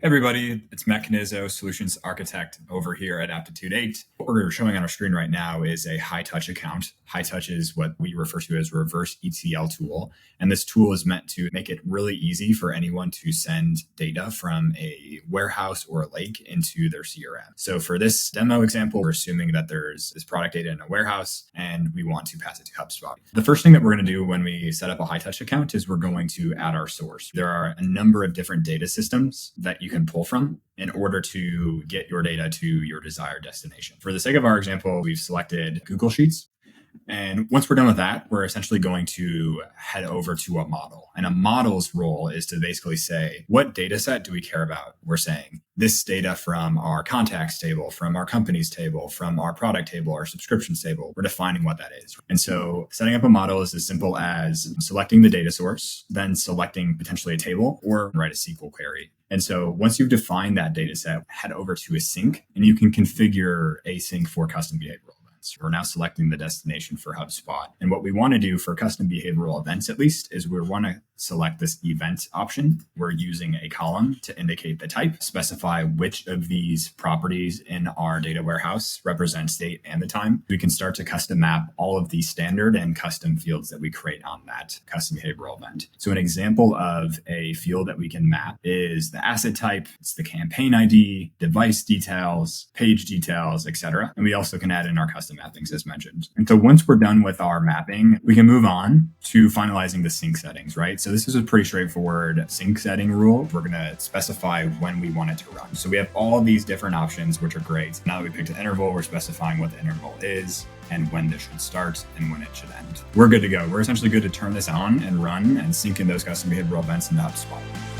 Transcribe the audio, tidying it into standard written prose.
Everybody, it's Matt Cannizzo, Solutions Architect over here at Aptitude 8. What we're showing on our screen right now is a Hightouch account. Hightouch is what we refer to as a reverse ETL tool. And this tool is meant to make it really easy for anyone to send data from a warehouse or a lake into their CRM. So for this demo example, we're assuming that there's this product data in a warehouse and we want to pass it to HubSpot. The first thing that we're going to do when we set up a Hightouch account is we're going to add our source. There are a number of different data systems that you can pull from in order to get your data to your desired destination. For the sake of our example, we've selected Google Sheets. And once we're done with that, we're essentially going to head over to a model. And a model's role is to basically say, what data set do we care about? We're saying this data from our contacts table, from our companies table, from our product table, our subscriptions table. We're defining what that is. And so setting up a model is as simple as selecting the data source, then selecting potentially a table or write a SQL query. And so once you've defined that data set, head over to a sink and you can configure a sink for custom behavioral. We're now selecting the destination for HubSpot. And what we want to do for custom behavioral events, at least, is we want to select this event option. We're using a column to indicate the type, specify which of these properties in our data warehouse represents date and the time. We can start to custom map all of the standard and custom fields that we create on that custom behavioral event. So an example of a field that we can map is the asset type, it's the campaign ID, device details, page details, etc. And we also can add in our custom mappings as mentioned. And so once we're done with our mapping, we can move on to finalizing the sync settings, right? So this is a pretty straightforward sync setting rule. We're going to specify when we want it to run. So we have all of these different options, which are great. Now that we picked an interval, we're specifying what the interval is and when this should start and when it should end. We're good to go. We're essentially good to turn this on and run and sync in those custom behavioral events into HubSpot.